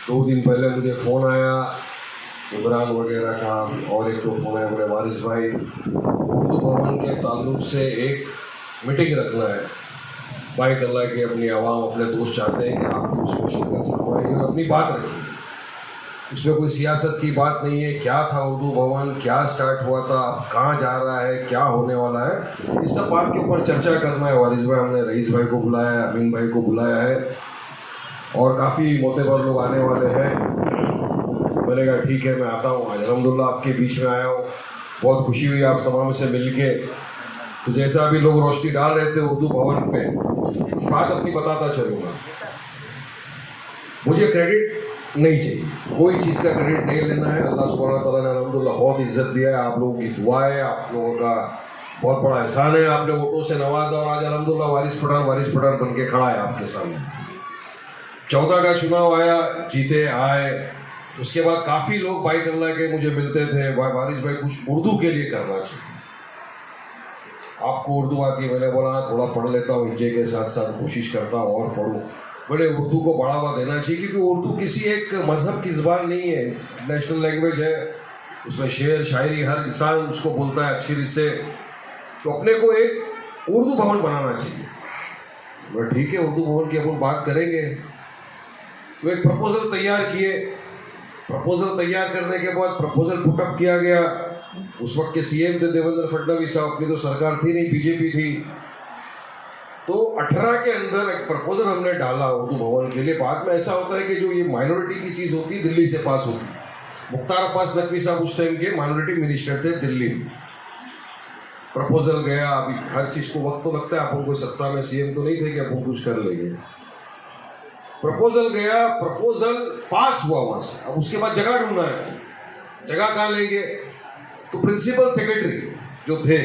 2 दिन पहले मुझे फ़ोन आया इमरान वगैरह का, और एक तो फ़ोन आया बोले वारिस भाई उर्दू भवन के ताल्लुक से एक मीटिंग रखना है। भाई कल्ला के अपनी आवाम अपने दोस्त चाहते हैं कि आपकी उसमें शिरकत फरमाएंगे और अपनी बात रखेंगे। उसमें कोई सियासत की बात नहीं है। क्या था उर्दू भवन, क्या स्टार्ट हुआ था, अब कहाँ जा रहा है, क्या होने वाला है, इस सब बात के ऊपर चर्चा करना है। वारिस भाई, हमने रईस भाई को बुलाया है, अमीन भाई को बुलाया है और काफ़ी मोतेबर लोग आने वाले हैं। मैंने कहा ठीक है मैं आता हूँ। आज अल्हम्दुलिल्लाह आपके बीच में आया हूँ, बहुत खुशी हुई आप तमाम से मिल के। तो जैसा अभी लोग रोशनी डाल रहे थे उर्दू भवन पे, कुछ बात अपनी बताता चलूँगा। मुझे क्रेडिट नहीं चाहिए, कोई चीज़ का क्रेडिट नहीं लेना है। अल्लाह सुब्हानहू व तआला ने अल्हम्दुलिल्लाह बहुत इज्जत दिया है, आप लोगों की दुआ है, आप लोगों का बहुत बड़ा एहसान है, आपने वोटों से नवाजा और आज अल्हम्दुलिल्लाह वारिस पठान बन के खड़ा है आपके सामने। 14 का चुनाव आया, जीते आए। उसके बाद काफ़ी लोग भाई कल्ला के मुझे मिलते थे, वारिस भाई कुछ उर्दू के लिए करना चाहिए, आपको उर्दू आती है। मैंने बोला थोड़ा पढ़ लेता हूँ, हिज्जे के साथ साथ कोशिश करता हूँ और पढ़ूँ। बड़े उर्दू को बढ़ावा देना चाहिए क्योंकि उर्दू किसी एक मज़हब की ज़बान नहीं है, नेशनल लैंग्वेज है। उसमें शेर शायरी हर इंसान उसको बोलता है अच्छी रीत से। तो अपने को एक उर्दू भवन बनाना चाहिए। मैं ठीक है उर्दू भवन की अपन बात करेंगे। तो एक प्रपोजल तैयार किए, प्रपोजल तैयार करने के बाद प्रपोजल पुटअप किया गया। उस वक्त के सीएम थे देवेंद्र फडणवीस साहब, अपनी तो सरकार थी नहीं, बीजेपी थी। तो 18 के अंदर एक प्रपोजल हमने डाला उर्दू भवन के लिए। बाद में ऐसा होता है कि जो ये माइनॉरिटी की चीज़ होती है दिल्ली से पास होती। मुख्तार अब्बास नकवी साहब उस टाइम के माइनॉरिटी मिनिस्टर थे दिल्ली में। प्रपोजल गया, अभी हर चीज़ को वक्त तो लगता है, अपन कोई सत्ता में सीएम तो नहीं थे कि अपन कुछ कर लेंगे। प्रपोजल गया, प्रपोजल पास हुआ वहाँ से। अब उसके बाद जगह ढूंढना है, जगह कहाँ लेंगे। तो प्रिंसिपल सेक्रेटरी जो थे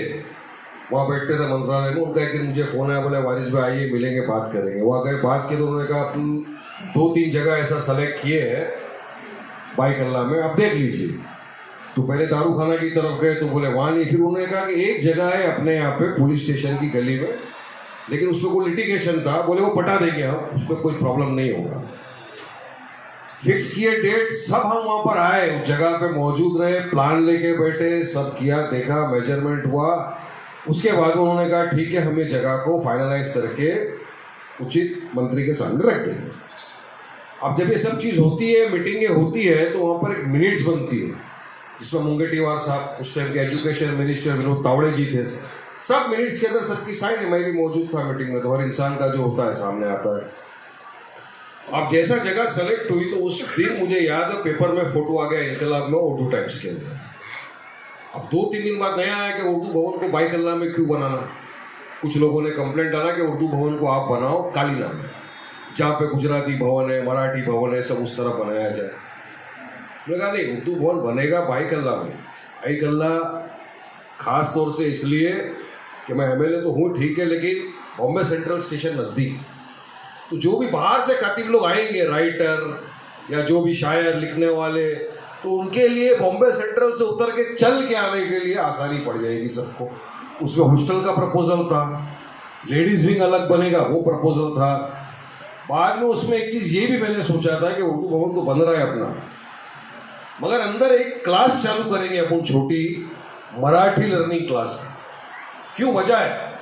वहाँ बैठते थे मंत्रालय में, उनका एक दिन मुझे फ़ोन आया, बोले वारिस भाई आइए मिलेंगे, बात करेंगे। वहाँ गए, बात की तो उन्होंने कहा 2-3 जगह ऐसा सेलेक्ट किए हैं भाई कल्ला में, आप देख लीजिए। तो पहले दारू खाना की तरफ गए तो बोले वहाँ नहीं। फिर उन्होंने कहा कि एक जगह है अपने यहाँ पे पुलिस स्टेशन की गली में, लेकिन उसमें कोई लिटिगेशन था, बोले वो पटा देंगे हम, उसमें कोई प्रॉब्लम नहीं होगा। फिक्स किए डेट, सब हम वहाँ पर आए, उस जगह पे मौजूद रहे, प्लान लेके बैठे, सब किया, देखा, मेजरमेंट हुआ। उसके बाद उन्होंने कहा ठीक है हम ये जगह को फाइनलाइज करके उचित मंत्री के सामने रख देंगे। अब जब ये सब चीज़ होती है, मीटिंगें होती है, तो वहाँ पर एक मिनट्स बनती है जिसमें मुंगेटीवार साहब उस टाइम के एजुकेशन मिनिस्टर विनोद तावड़े जी थे। सब मिनट्स के अंदर सबकी साइन है, मैं भी मौजूद था मीटिंग में। तो हर इंसान का जो होता है सामने आता है। अब जैसा जगह सेलेक्ट हुई तो उस दिन मुझे याद है पेपर में फोटो आ गया इनकलाब में उर्दू टाइम्स के अंदर। अब 2-3 दिन बाद नया आया कि उर्दू भवन को भाई कल्ला में क्यों बनाना। कुछ लोगों ने कंप्लेंट डाला कि उर्दू भवन को आप बनाओ कालीना में, जहाँ पे गुजराती भवन है, मराठी भवन है, सब उस तरह बनाया जाए। मैंने कहा नहीं, उर्दू भवन बनेगा भाई कल्ला में। भाई कल्ला खास तौर से इसलिए कि मैं एमएलए तो हूँ ठीक है, लेकिन बॉम्बे सेंट्रल स्टेशन नज़दीक। तो जो भी बाहर से खातिब लोग आएंगे, राइटर या जो भी शायर लिखने वाले, तो उनके लिए बॉम्बे सेंट्रल से उतर के चल के आने के लिए आसानी पड़ जाएगी सबको। उसमें हॉस्टल का प्रपोजल था, लेडीज़ विंग अलग बनेगा वो प्रपोजल था। बाद में उसमें एक चीज़ ये भी मैंने सोचा था कि उर्दू भवन तो बन रहा है अपना, मगर अंदर एक क्लास चालू करेंगे अपन, छोटी मराठी लर्निंग क्लास। क्यों? वजह है,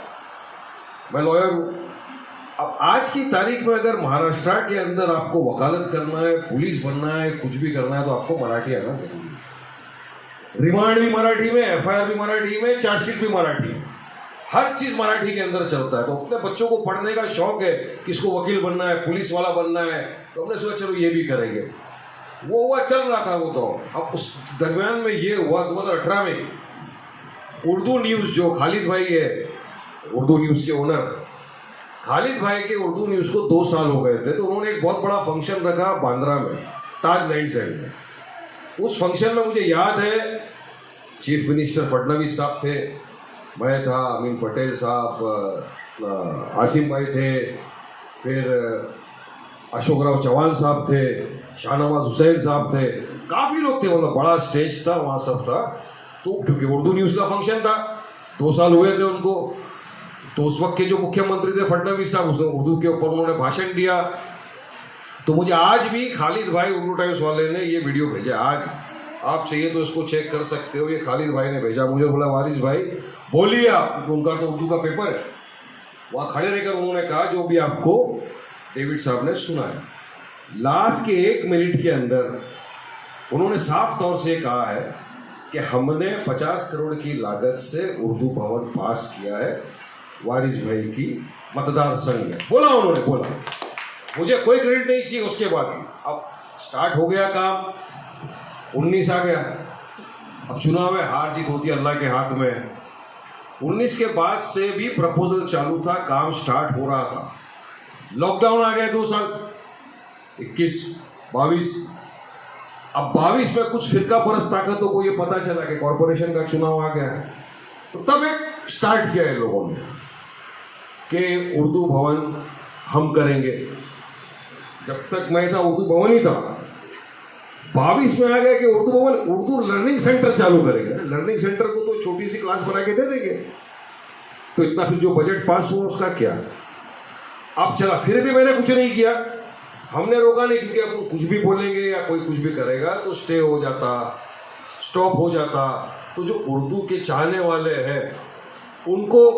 मैं लॉयर हूँ। अब आज की तारीख में अगर महाराष्ट्र के अंदर आपको वकालत करना है, पुलिस बनना है, कुछ भी करना है, तो आपको मराठी आना जरूरी है। रिमांड भी मराठी में, एफआईआर भी मराठी में, चार्जशीट भी मराठी में, हर चीज़ मराठी के अंदर चलता है। तो अपने बच्चों को पढ़ने का शौक है, किसको वकील बनना है, पुलिस वाला बनना है, तो हमने सोचा चलो ये भी करेंगे। वो हुआ, चल रहा था वो। तो अब उस दरमियान में ये हुआ 2018 में उर्दू न्यूज़, जो खालिद भाई है उर्दू न्यूज़ के ओनर, खालिद भाई के उर्दू न्यूज़ को 2 साल हो गए थे। तो उन्होंने एक बहुत बड़ा फंक्शन रखा बांद्रा में, ताज लैंड साइड में। उस फंक्शन में मुझे याद है चीफ मिनिस्टर फडणवीस साहब थे, मैं था, अमीन पटेल साहब, आसिम भाई थे, फिर अशोक राव चौहान साहब थे, शाहनवाज हुसैन साहब थे, काफ़ी लोग थे, मतलब बड़ा स्टेज था वहाँ, सब था। तो क्योंकि उर्दू न्यूज़ का फंक्शन था, 2 साल हुए थे उनको। तो उस वक्त के जो मुख्यमंत्री थे फडणवीस साहब, उसने उर्दू के ऊपर उन्होंने भाषण दिया। तो मुझे आज भी खालिद भाई उर्दू टाइम्स वाले ने ये वीडियो भेजा। आज आप चाहिए तो इसको चेक कर सकते हो। ये खालिद भाई ने भेजा मुझे, बोला वारिस भाई बोलिए आप, उनका तो उर्दू का पेपर है। वहाँ खड़े रहकर उन्होंने कहा जो भी आपको डेविड साहब ने सुना है। लास्ट के 1 मिनट के अंदर उन्होंने साफ तौर से कहा है कि हमने 50 करोड़ की लागत से उर्दू भवन पास किया है वारिस भाई की मतदार संघ में। बोला उन्होंने, बोला। मुझे कोई क्रेडिट नहीं चाहिए उसके बाद। अब स्टार्ट हो गया काम, 19 आ गया। अब चुनाव है, हार जीत होती है अल्लाह के हाथ में। 19 के बाद से भी प्रपोजल चालू था, काम स्टार्ट हो रहा था। लॉकडाउन आ गया 2 साल, 21, 22। अब 22 में कुछ फिरका परस्त ताकतों को ये पता चला कि कॉरपोरेशन का चुनाव आ गया है, तो तब एक स्टार्ट किया है लोगों ने कि उर्दू भवन हम करेंगे। जब तक मैं था उर्दू भवन ही था। 22 में आ गया कि उर्दू भवन, उर्दू लर्निंग सेंटर चालू करेंगे। लर्निंग सेंटर को तो छोटी सी क्लास बना के दे देंगे, तो इतना फिर जो बजट पास हुआ उसका क्या। अब चला, फिर भी मैंने कुछ नहीं किया, हमने रोका नहीं, क्योंकि अब कुछ भी बोलेंगे या कोई कुछ भी करेगा तो स्टे हो जाता, स्टॉप हो जाता, तो जो उर्दू के चाहने वाले हैं उनको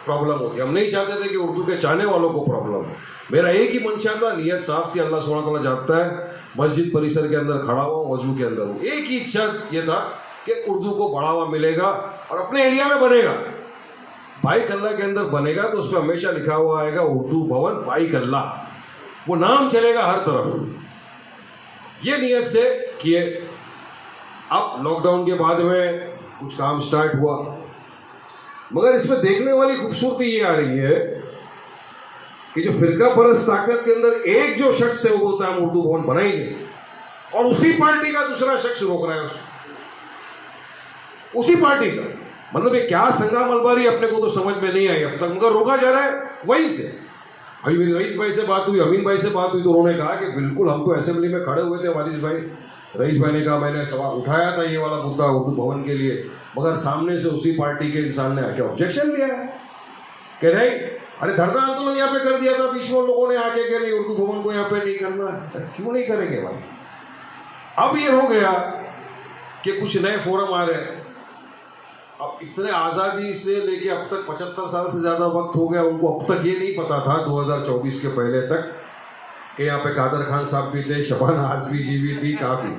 प्रॉब्लम होती। हम नहीं चाहते थे कि उर्दू के चाहने वालों को प्रॉब्लम हो। मेरा एक ही मंशा था, नियत साफ थी, अल्लाह सुब्हानहू व तआला जानता है। मस्जिद परिसर के अंदर खड़ा हुआ, वजू के अंदर हूँ, एक ही इच्छा ये था कि उर्दू को बढ़ावा मिलेगा और अपने एरिया में बनेगा। भाई कल्ला के अंदर बनेगा तो उसमें हमेशा लिखा हुआ आएगा उर्दू भवन भाई कल्ला, वो नाम चलेगा हर तरफ। ये नियत से किए। अब लॉकडाउन के बाद में कुछ काम स्टार्ट हुआ, मगर इसमें देखने वाली खूबसूरती ये आ रही है कि जो फिरका परस्त ताकत के अंदर एक जो शख्स है वो बोलता है हम उर्दू भवन बनाएंगे, और उसी पार्टी का दूसरा शख्स रोक रहा है उसको, उसी पार्टी का। मतलब ये क्या संगा मलबारी अपने को तो समझ में नहीं आई अब तक, मगर रोका जा रहा है वहीं से। अभी मेरी रईस भाई से बात हुई, अमीन भाई से बात हुई, तो उन्होंने कहा कि बिल्कुल हम तो असेंबली में खड़े हुए थे वारिस भाई, रईस भाई ने कहा मैंने सवाल उठाया था ये वाला मुद्दा उर्दू भवन के लिए, मगर सामने से उसी पार्टी के इंसान ने आके ऑब्जेक्शन लिया है कि नहीं, अरे धरना आंदोलन यहाँ पे कर दिया था, बीच में लोगों ने आके कि नहीं उर्दू भवन को यहाँ पे नहीं करना है। क्यों नहीं करेंगे भाई? अब ये हो गया कि कुछ नए फोरम आ रहे हैं। अब इतने आज़ादी से लेके अब तक 75 साल से ज़्यादा वक्त हो गया, उनको अब तक ये नहीं पता था 2024 के पहले तक कि यहाँ पे कादर खान साहब भी थे, शबाना आजमी जी भी थी, काफ़ी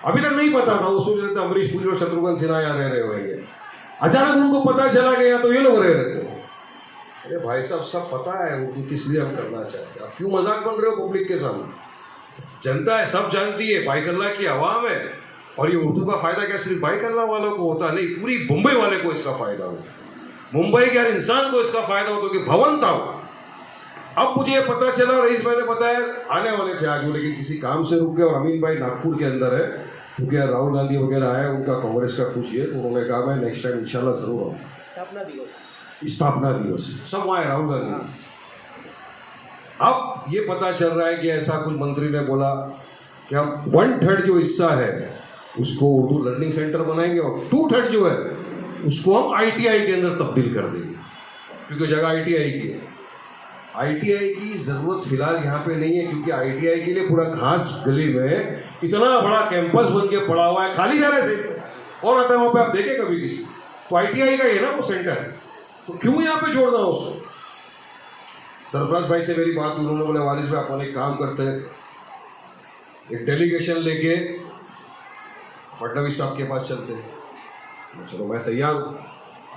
अभी तक नहीं पता था। वो सोच रहे थे अमरीश पुरी और शत्रुघ्न सिन्हा यहाँ रह रहे होंगे, अचानक उनको पता चला कि यहाँ तो ये लोग रह रहे थे। अरे भाई साहब सब पता है उनको किस लिए हम करना चाहते हैं, आप क्यों मजाक बन रहे हो पब्लिक के सामने? जनता है, सब जानती है, बाइकल्ला की आवाम है, और ये उर्दू का फायदा क्या सिर्फ बाइकल्ला वालों को होता नहीं, पूरी मुंबई वाले को इसका फायदा होता, मुंबई के हर इंसान को इसका फायदा होता कि भवन था। अब मुझे ये पता चला, रईस भाई ने बताया आने वाले थे आज वो, लेकिन किसी काम से रुक गए, और अमीन भाई नागपुर के अंदर है क्योंकि राहुल गांधी वगैरह आए, उनका कांग्रेस का कुछ है, तो उन्होंने कहा मैं नेक्स्ट टाइम इंशाल्लाह जरूर आऊँ। स्थापना दिवस सब वहाँ है, राहुल गांधी। अब ये पता चल रहा है कि ऐसा कुछ मंत्री ने बोला कि हम 1/3 जो हिस्सा है उसको उर्दू लर्निंग सेंटर बनाएंगे, और 2/3 जो है उसको हम ITI के अंदर तब्दील कर देंगे, क्योंकि जगह ITI की है। ITI की जरूरत फिलहाल यहाँ पे नहीं है, क्योंकि ITI के लिए पूरा घास गली में इतना बड़ा कैंपस बन के पड़ा हुआ है, खाली जा रहा है। और आता है वहाँ पे, आप देखें कभी किसी, तो ITI का ये ना वो सेंटर है, तो क्यों यहाँ पे छोड़ना उसको? सरफराज भाई से मेरी बात हुई, उन्होंने बोले वारिस भाई अपन एक काम करते हैं, एक डेलीगेशन लेके फडणवीस साहब के पास चलते हैं। चलो मैं तैयार हूँ,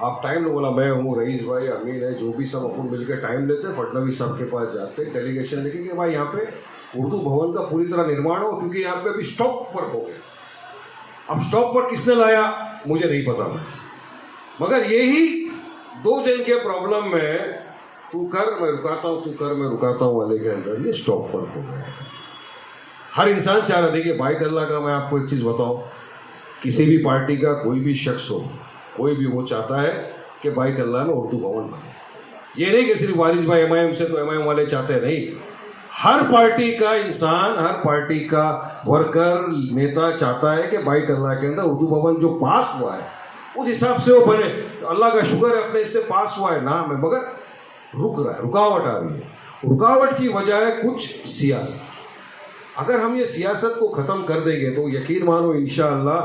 आप टाइम लो। बोला मैं हूँ, रईस भाई, अमीन है, जो भी सब अपन मिलकर टाइम लेते हैं, फडणवीस साहब के पास जाते हैं, डेलीगेशन लेके कि भाई यहाँ पे उर्दू भवन का पूरी तरह निर्माण हो, क्योंकि यहाँ पे अभी स्टॉप पर हो गया। अब स्टॉप पर किसने लाया मुझे नहीं पता था, मगर यही 2 जन के प्रॉब्लम में तू कर मैं रुकाता हूँ, तू कर मैं रुकाता हूँ वाले के अंदर ये स्टॉप पर हो गया। हर इंसान चाह रहा, देखिए बाइक अल्लाह का, मैं आपको एक चीज़ बताऊँ, किसी भी पार्टी का कोई भी शख्स हो, कोई भी, वो चाहता है कि बाइक अल्लाह में उर्दू भवन बने। ये नहीं कि सिर्फ वारिस भाई MIM से, तो MIM वाले चाहते हैं, नहीं, हर पार्टी का इंसान, हर पार्टी का वर्कर, नेता चाहता है कि बाइक अल्लाह के अंदर उर्दू भवन जो पास हुआ है उस हिसाब से वो बने। तो अल्लाह का शुक्र है अपने इससे पास हुआ है, नाम है, मगर रुक रहा है, रुकावट आ रही है। रुकावट की वजह है कुछ सियासत, अगर हम ये सियासत को ख़त्म कर देंगे तो यकीन मानो इंशाअल्लाह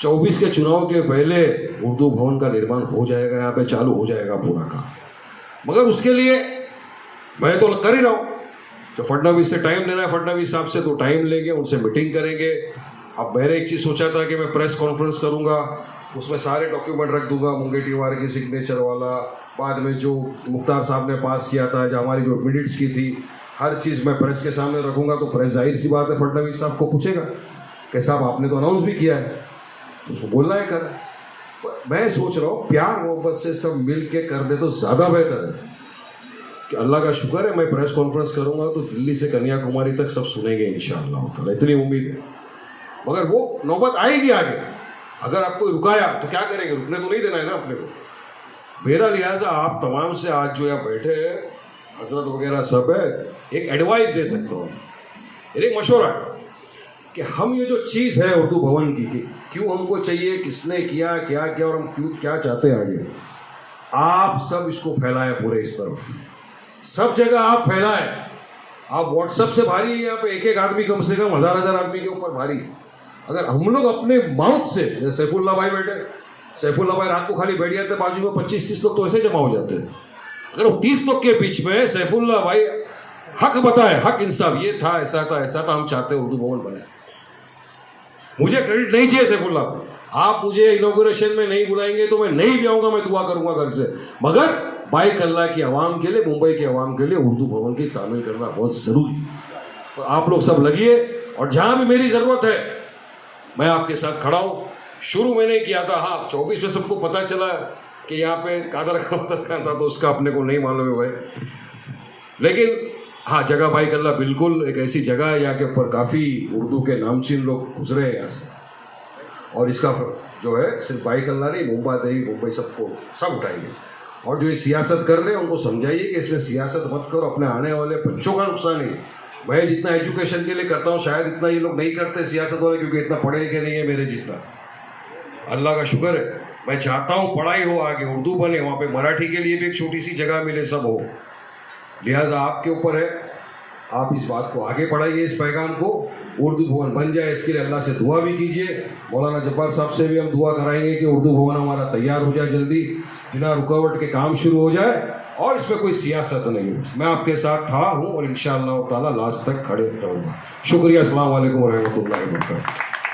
24 के चुनाव के पहले उर्दू भवन का निर्माण हो जाएगा, यहाँ पे चालू हो जाएगा पूरा काम। मगर उसके लिए मैं तो कर ही रहा हूँ, तो फडणवीस से टाइम लेना है, फडणवीस साहब से तो टाइम लेंगे, उनसे मीटिंग करेंगे। अब मैंने एक चीज़ सोचा था कि मैं प्रेस कॉन्फ्रेंस करूँगा, उसमें सारे डॉक्यूमेंट रख दूंगा, मुंगेटीवार की सिग्नेचर वाला, बाद में जो मुख्तार साहब ने पास किया था, जो हमारी जो मिनट्स की थी, हर चीज़ मैं प्रेस के सामने रखूंगा। तो प्रेस जाहिर सी बात है फडणवीस साहब को पूछेगा कि साहब आपने तो अनाउंस भी किया है, उसको बोलना है कर। मैं सोच रहा हूँ प्यार मोहब्बत से सब मिल के कर दे तो ज़्यादा बेहतर है। कि अल्लाह का शुक्र है, मैं प्रेस कॉन्फ्रेंस करूंगा तो दिल्ली से कन्याकुमारी तक सब सुनेंगे इंशाअल्लाह, इतनी उम्मीद है। मगर वो नौबत आएगी आगे, अगर आपको रुकाया तो क्या करेंगे, रुकने तो नहीं देना है ना अपने को। मेरा लिहाजा आप तमाम से आज जो यहाँ बैठे हैं हजरत वगैरह सब है, एक एडवाइस दे सकता हूँ, एक मशवरा कि हम ये जो चीज़ है उर्दू भवन की, कि क्यों हमको चाहिए, किसने किया, क्या किया और हम क्यों क्या चाहते हैं आगे, आप सब इसको फैलाएं पूरे इस तरफ, सब जगह आप फैलाएं। आप व्हाट्सएप से भारी है, यहाँ पे एक एक आदमी कम से कम 1000 आदमी के ऊपर भारी है। अगर हम लोग अपने माउथ से, जैसे सैफुल्लाह भाई बैठे, सैफुल्लाह भाई रात को खाली बैठ जाते, बाजू में 25-30 लोग तो ऐसे जमा हो जाते हैं। अगर वो 30 लोग के बीच में सैफुल्लाह भाई हक बताए, हक इंसाफ, ये था, ऐसा था, ऐसा था, हम चाहते हैं उर्दू भवन बने। मुझे क्रेडिट नहीं चाहिए सैफुल्लाह, आप मुझे इनॉग्रेशन में नहीं बुलाएंगे तो मैं नहीं भी आऊंगा, मैं दुआ करूंगा घर से, मगर बाइक अल्लाह की आवाम के लिए, मुंबई की आवाम के लिए उर्दू भवन की तामीर करना बहुत जरूरी है। तो आप लोग सब लगिए, और जहां भी मेरी जरूरत है मैं आपके साथ खड़ा हूं। शुरू मैंने किया था, हाँ 24 में सबको पता चला कि यहाँ पे कादर खान था, तो उसका अपने को नहीं मालूम है भाई, लेकिन हाँ जगह भाई कल्ला बिल्कुल एक ऐसी जगह है यहाँ के ऊपर काफ़ी उर्दू के नामचीन लोग गुजरे हैं यहाँ से, और इसका जो है सिर्फ भाई कल्ला नहीं, मुंबई सबको सब उठाएंगे। और जो ये सियासत कर रहे हैं उनको समझाइए कि इसमें सियासत मत करो, अपने आने वाले बच्चों का नुकसान है। मैं जितना एजुकेशन के लिए करता हूँ शायद इतना ये लोग नहीं करते सियासत वाले, क्योंकि इतना पढ़े लिखे नहीं है मेरे जितना, अल्लाह का शुक्र है। मैं चाहता हूँ पढ़ाई हो आगे, उर्दू बने, वहाँ पे मराठी के लिए भी एक छोटी सी जगह मिले, सब हो। लिहाजा आपके ऊपर है, आप इस बात को आगे बढ़ाइए, इस पैगाम को, उर्दू भवन बन जाए, इसके लिए अल्लाह से दुआ भी कीजिए। मौलाना जब्बार साहब से भी हम दुआ कराएंगे कि उर्दू भवन हमारा तैयार हो जाए जल्दी, बिना रुकावट के काम शुरू हो जाए, और इसमें कोई सियासत नहीं हो। मैं आपके साथ था हूँ और इंशाअल्लाह ताला लास्ट तक खड़े रहूँगा। शुक्रिया, अस्सलाम वालेकुम व रहमतुल्लाहि व बरकातहू।